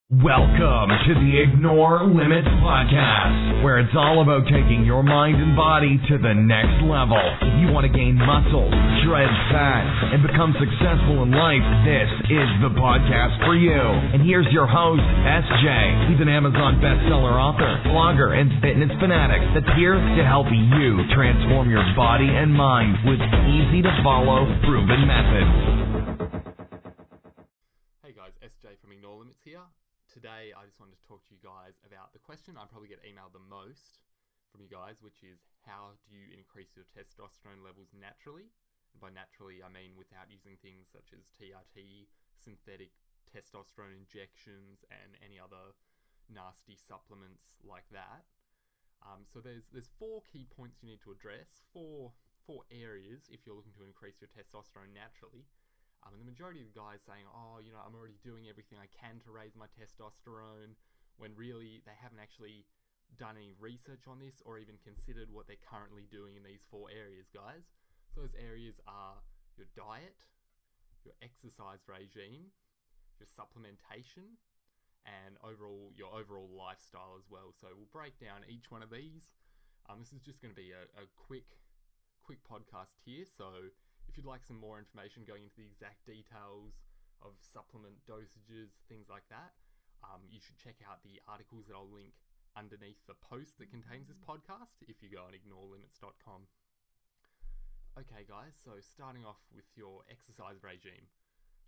Welcome to the Ignore Limits podcast, where it's all about taking your mind and body to the next level. If you want to gain muscle, shred fat, and become successful in life, this is the podcast for you. And here's your host, SJ. He's an Amazon bestseller author, blogger, and fitness fanatic that's here to help you transform your body and mind with easy-to-follow, proven methods. Hey guys, SJ from Ignore Limits here. Today, I just wanted to talk to you guys about the question I probably get emailed the most from you guys, which is how do you increase your testosterone levels naturally? And by naturally, I mean without using things such as TRT, synthetic testosterone injections, and any other nasty supplements like that. So there's four key points you need to address, four areas if you're looking to increase your testosterone naturally. And the majority of the guys saying, I'm already doing everything I can to raise my testosterone, when really they haven't actually done any research on this or even considered what they're currently doing in these four areas, guys. So those areas are your diet, your exercise regime, your supplementation, and your overall lifestyle as well. So we'll break down each one of these. This is just going to be a quick podcast here, so if you'd like some more information going into the exact details of supplement dosages, things like that, you should check out the articles that I'll link underneath the post that contains this podcast if you go on ignorelimits.com. Okay guys, so starting off with your exercise regime.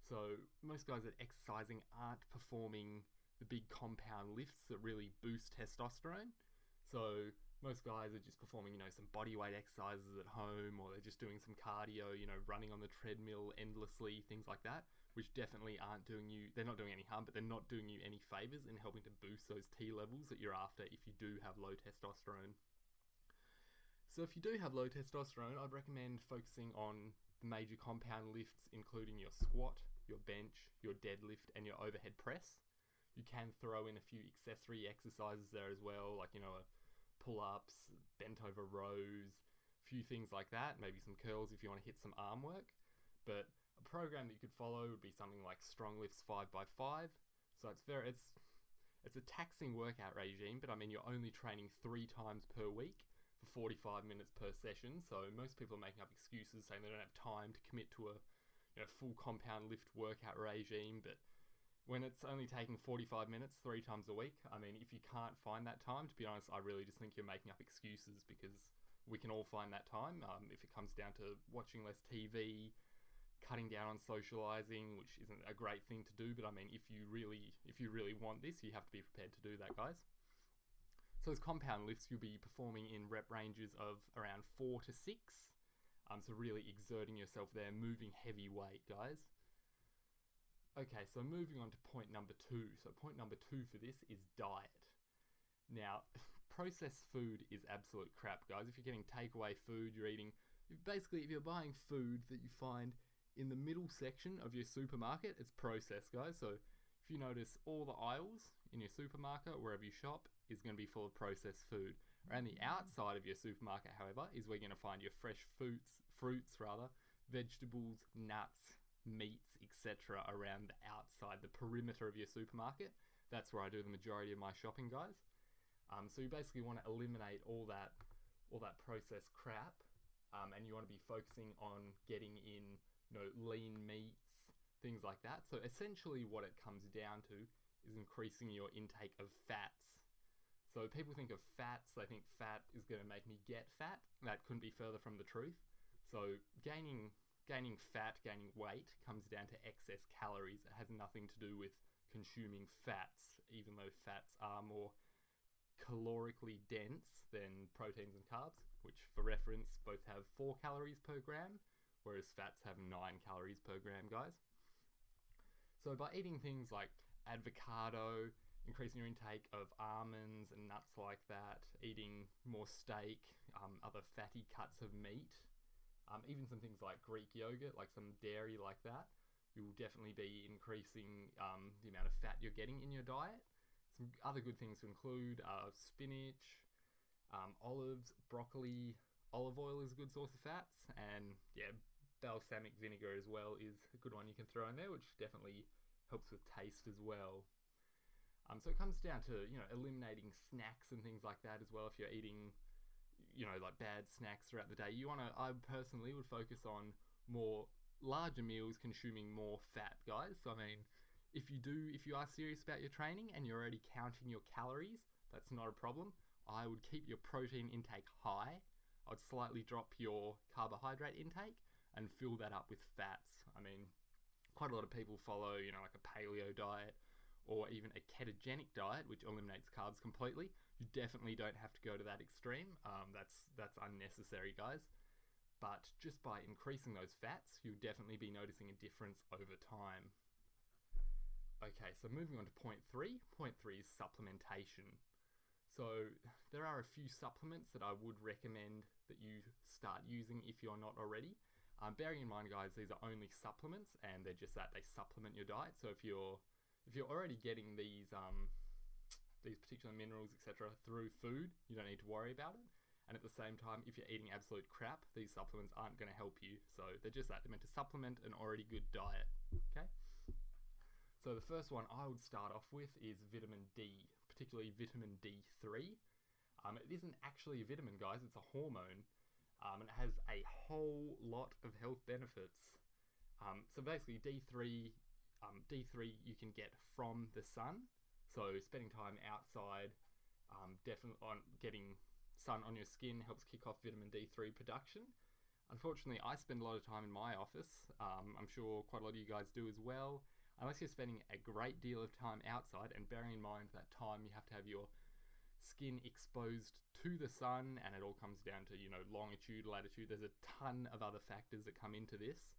So most guys that exercising aren't performing the big compound lifts that really boost testosterone. So most guys are just performing, some bodyweight exercises at home, or they're just doing some cardio, running on the treadmill endlessly, things like that, which definitely they're not doing any harm, but they're not doing you any favors in helping to boost those T levels that you're after if you do have low testosterone. So if you do have low testosterone, I'd recommend focusing on the major compound lifts, including your squat, your bench, your deadlift, and your overhead press. You can throw in a few accessory exercises there as well, like, pull-ups, bent over rows, a few things like that, maybe some curls if you want to hit some arm work. But a program that you could follow would be something like Strong Lifts 5x5. So it's a taxing workout regime, but you're only training 3 times per week for 45 minutes per session. So most people are making up excuses saying they don't have time to commit to a full compound lift workout regime, but when it's only taking 45 minutes 3 times a week, if you can't find that time, to be honest, I really just think you're making up excuses, because we can all find that time. If it comes down to watching less TV, cutting down on socializing, which isn't a great thing to do, but if you really want this, you have to be prepared to do that, guys. So as compound lifts, you'll be performing in rep ranges of around 4 to 6. So really exerting yourself there, moving heavy weight, guys. Okay, so moving on to point number 2. So point number 2 for this is diet. Now, processed food is absolute crap, guys. If you're getting takeaway food, if you're buying food that you find in the middle section of your supermarket, it's processed, guys. So if you notice, all the aisles in your supermarket, wherever you shop, is going to be full of processed food. Around the outside of your supermarket, however, is where you're going to find your fresh fruits, vegetables, nuts, meats, etc. around the outside, the perimeter of your supermarket. That's where I do the majority of my shopping, guys. So you basically want to eliminate all that processed crap, and you want to be focusing on getting in, lean meats, things like that. So essentially what it comes down to is increasing your intake of fats. So people think of fats, they think fat is going to make me get fat. That couldn't be further from the truth. So gaining fat, gaining weight, comes down to excess calories. It has nothing to do with consuming fats, even though fats are more calorically dense than proteins and carbs, which for reference both have 4 calories per gram, whereas fats have 9 calories per gram, guys. So by eating things like avocado, increasing your intake of almonds and nuts like that, eating more steak, other fatty cuts of meat, even some things like Greek yogurt, like some dairy like that, you'll definitely be increasing the amount of fat you're getting in your diet. Some other good things to include are spinach, olives, broccoli, olive oil is a good source of fats, and balsamic vinegar as well is a good one you can throw in there, which definitely helps with taste as well. So it comes down to, eliminating snacks and things like that as well. If you're eating, like bad snacks throughout the day, I personally would focus on more larger meals consuming more fat, guys. So, if you are serious about your training and you're already counting your calories, that's not a problem. I would keep your protein intake high. I would slightly drop your carbohydrate intake and fill that up with fats. Quite a lot of people follow, like a paleo diet or even a ketogenic diet, which eliminates carbs completely. You definitely don't have to go to that extreme. That's unnecessary, guys. But just by increasing those fats, you'll definitely be noticing a difference over time. Okay, so moving on to point 3. Point 3 is supplementation. So there are a few supplements that I would recommend that you start using if you're not already. Bearing in mind, guys, these are only supplements, and they're just that they supplement your diet. So if you're already getting these particular minerals, etc., through food, you don't need to worry about it. And at the same time, if you're eating absolute crap, these supplements aren't going to help you. So they're just that. They're meant to supplement an already good diet. Okay? So the first one I would start off with is vitamin D, particularly vitamin D3. It isn't actually a vitamin, guys. It's a hormone. And it has a whole lot of health benefits. So basically, D3 you can get from the sun. So spending time outside, definitely on getting sun on your skin helps kick off vitamin D3 production. Unfortunately, I spend a lot of time in my office. I'm sure quite a lot of you guys do as well. Unless you're spending a great deal of time outside, and bearing in mind that time you have to have your skin exposed to the sun, and it all comes down to, longitude, latitude. There's a ton of other factors that come into this.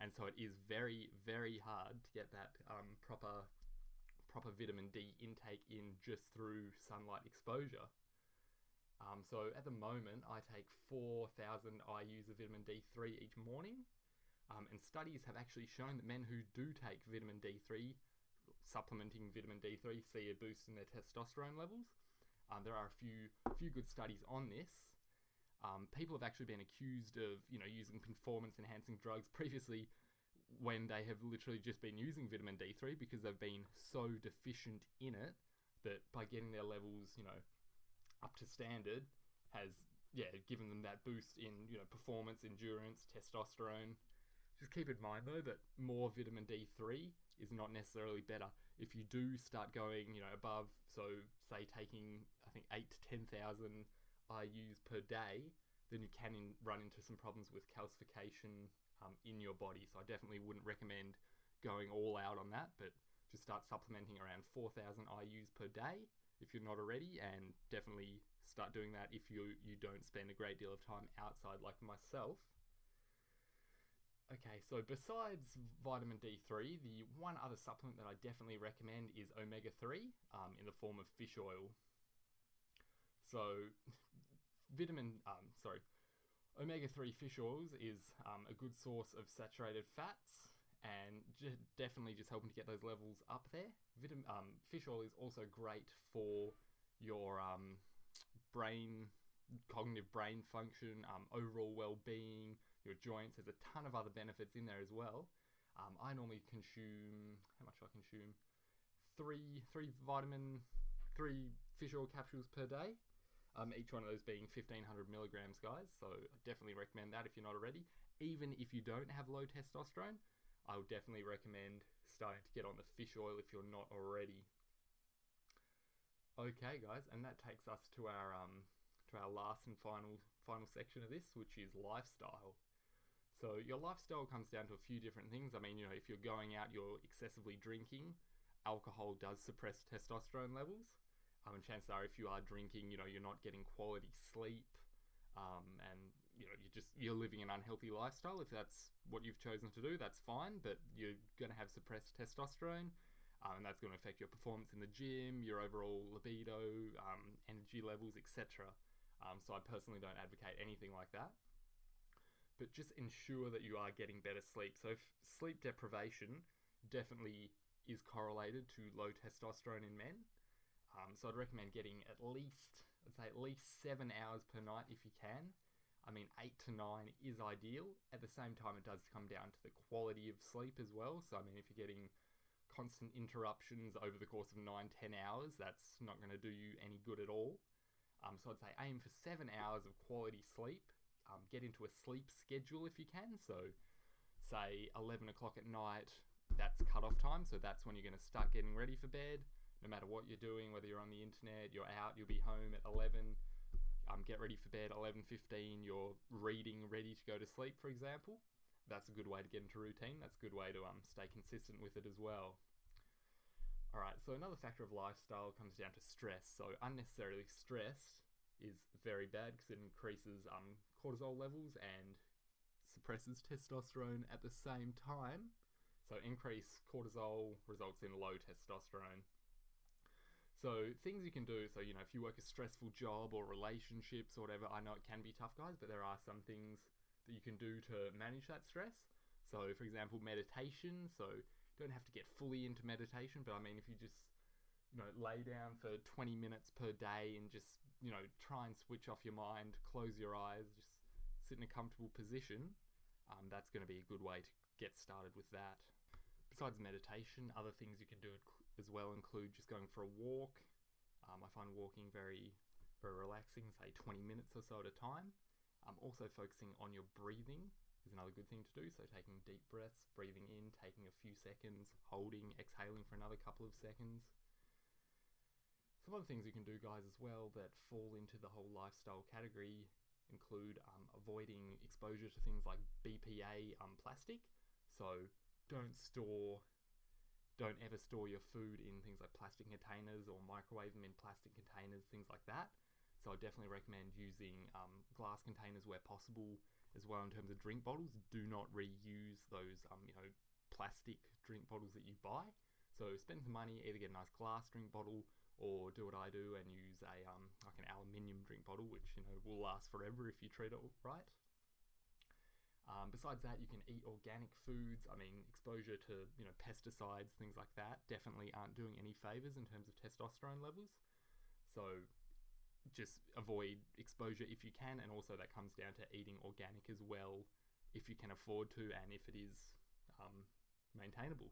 And so it is very, very hard to get that proper vitamin D intake in just through sunlight exposure. So at the moment, I take 4,000 IUs of vitamin D3 each morning. And studies have actually shown that men who do take vitamin D3, supplementing vitamin D3, see a boost in their testosterone levels. There are a few good studies on this. People have actually been accused of, using performance-enhancing drugs previously when they have literally just been using vitamin D3 because they've been so deficient in it that by getting their levels, up to standard has, given them that boost in, performance, endurance, testosterone. Just keep in mind, though, that more vitamin D3 is not necessarily better. If you do start going, above, so say taking, I think, 8 to 10,000 IUs per day, then you can run into some problems with calcification in your body. So I definitely wouldn't recommend going all out on that, but just start supplementing around 4,000 IUs per day if you're not already, and definitely start doing that if you don't spend a great deal of time outside like myself. Okay, so besides vitamin D3, the one other supplement that I definitely recommend is omega-3 in the form of fish oil. So omega-3 fish oils is a good source of saturated fats, and definitely just helping to get those levels up there. Fish oil is also great for your cognitive brain function, overall well-being, your joints. There's a ton of other benefits in there as well. I normally consume, how much I consume? Three fish oil capsules per day. Each one of those being 1,500 milligrams, guys. So I definitely recommend that if you're not already. Even if you don't have low testosterone, I would definitely recommend starting to get on the fish oil if you're not already. Okay, guys, and that takes us to our last and final section of this, which is lifestyle. So your lifestyle comes down to a few different things. If you're going out, you're excessively drinking, alcohol does suppress testosterone levels. And chances are, if you are drinking, you're not getting quality sleep, and you're living an unhealthy lifestyle. If that's what you've chosen to do, that's fine, but you're going to have suppressed testosterone, and that's going to affect your performance in the gym, your overall libido, energy levels, etc. So I personally don't advocate anything like that. But just ensure that you are getting better sleep. So if sleep deprivation definitely is correlated to low testosterone in men. So I'd recommend getting at least 7 hours per night if you can. 8 to 9 is ideal. At the same time, it does come down to the quality of sleep as well. So if you're getting constant interruptions over the course of 9-10 hours, that's not going to do you any good at all. So I'd say aim for 7 hours of quality sleep. Get into a sleep schedule if you can. So say 11 o'clock at night, that's cut-off time. So that's when you're going to start getting ready for bed. No matter what you're doing, whether you're on the internet, you're out, you'll be home at 11. Get ready for bed 11:15. You're reading, ready to go to sleep, for example. That's a good way to get into routine. That's a good way to stay consistent with it as well. Alright, so another factor of lifestyle comes down to stress. So unnecessarily stressed is very bad because it increases cortisol levels and suppresses testosterone at the same time. So increased cortisol results in low testosterone. So things you can do, so if you work a stressful job or relationships or whatever, I know it can be tough, guys, but there are some things that you can do to manage that stress. So for example, meditation. So you don't have to get fully into meditation, but I mean if you just lay down for 20 minutes per day and just try and switch off your mind, close your eyes, just sit in a comfortable position, that's going to be a good way to get started with that. Besides meditation, other things you can do as well include just going for a walk. I find walking very, very relaxing, say 20 minutes or so at a time. Also focusing on your breathing is another good thing to do. So taking deep breaths, breathing in, taking a few seconds, holding, exhaling for another couple of seconds. Some other things you can do, guys, as well that fall into the whole lifestyle category include avoiding exposure to things like BPA plastic. So don't ever store your food in things like plastic containers or microwave them in plastic containers, things like that. So I definitely recommend using glass containers where possible as well in terms of drink bottles. Do not reuse those plastic drink bottles that you buy. So spend some money, either get a nice glass drink bottle or do what I do and use a like an aluminium drink bottle, which will last forever if you treat it right. Besides that, you can eat organic foods. I mean, exposure to pesticides, things like that, definitely aren't doing any favors in terms of testosterone levels. So just avoid exposure if you can, and also that comes down to eating organic as well if you can afford to and if it is maintainable.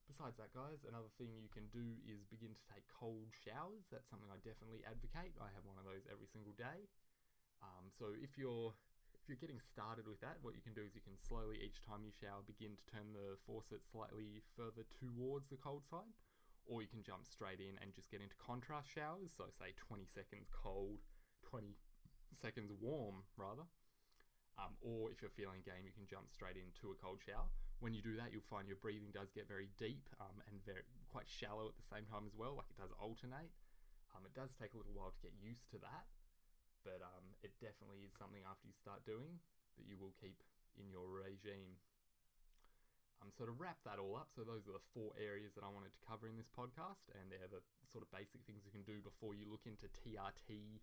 Besides that, guys, another thing you can do is begin to take cold showers. That's something I definitely advocate. I have one of those every single day. So if you're getting started with that, what you can do is you can slowly, each time you shower, begin to turn the faucet slightly further towards the cold side, or you can jump straight in and just get into contrast showers. So say 20 seconds cold, 20 seconds warm, rather. Or if you're feeling game, you can jump straight into a cold shower. When you do that, you'll find your breathing does get very deep and quite shallow at the same time as well, like it does alternate. It does take a little while to get used to that, but it definitely is something after you start doing that you will keep in your regime. So to wrap that all up, so those are the 4 areas that I wanted to cover in this podcast, and they're the sort of basic things you can do before you look into TRT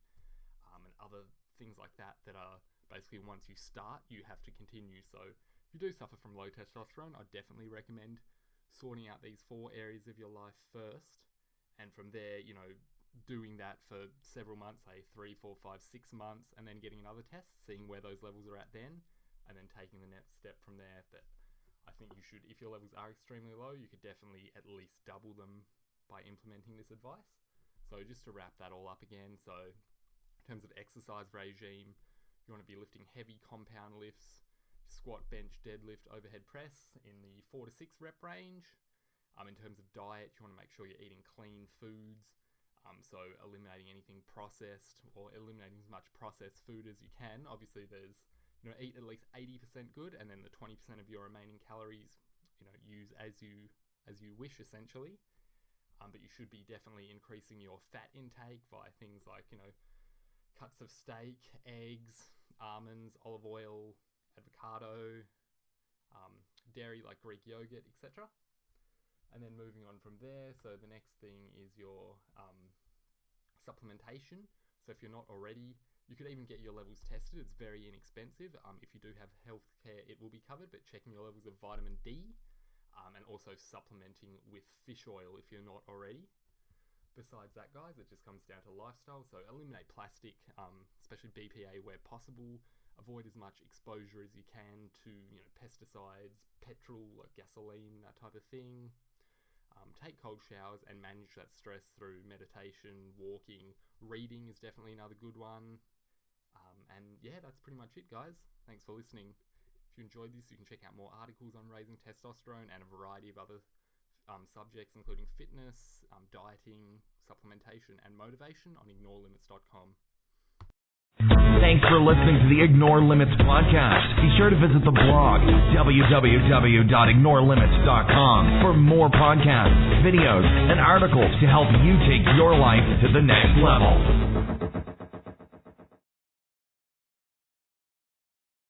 and other things like that are basically once you start, you have to continue. So if you do suffer from low testosterone, I definitely recommend sorting out these 4 areas of your life first, and from there, doing that for several months, say 3, 4, 5, 6 months, and then getting another test, seeing where those levels are at then, and then taking the next step from there. But I think you should, if your levels are extremely low, you could definitely at least double them by implementing this advice. So just to wrap that all up again, so in terms of exercise regime, you want to be lifting heavy compound lifts, squat, bench, deadlift, overhead press in the 4 to 6 rep range. In terms of diet, you want to make sure you're eating clean foods. So eliminating anything processed, or eliminating as much processed food as you can. Obviously there's, eat at least 80% good, and then the 20% of your remaining calories, use as you wish essentially. But you should be definitely increasing your fat intake via things like, cuts of steak, eggs, almonds, olive oil, avocado, dairy like Greek yogurt, etc. And then moving on from there, so the next thing is your supplementation. So if you're not already, you could even get your levels tested. It's very inexpensive. If you do have healthcare, it will be covered, but checking your levels of vitamin D and also supplementing with fish oil if you're not already. Besides that, guys, it just comes down to lifestyle. So eliminate plastic, especially BPA where possible. Avoid as much exposure as you can to pesticides, petrol, like gasoline, that type of thing. take cold showers, and manage that stress through meditation, walking. Reading is definitely another good one. And yeah, that's pretty much it, guys. Thanks for listening. If you enjoyed this, you can check out more articles on raising testosterone and a variety of other subjects, including fitness, dieting, supplementation, and motivation on ignorelimits.com. Thanks for listening to the Ignore Limits podcast. Be sure to visit the blog, www.ignorelimits.com, for more podcasts, videos, and articles to help you take your life to the next level.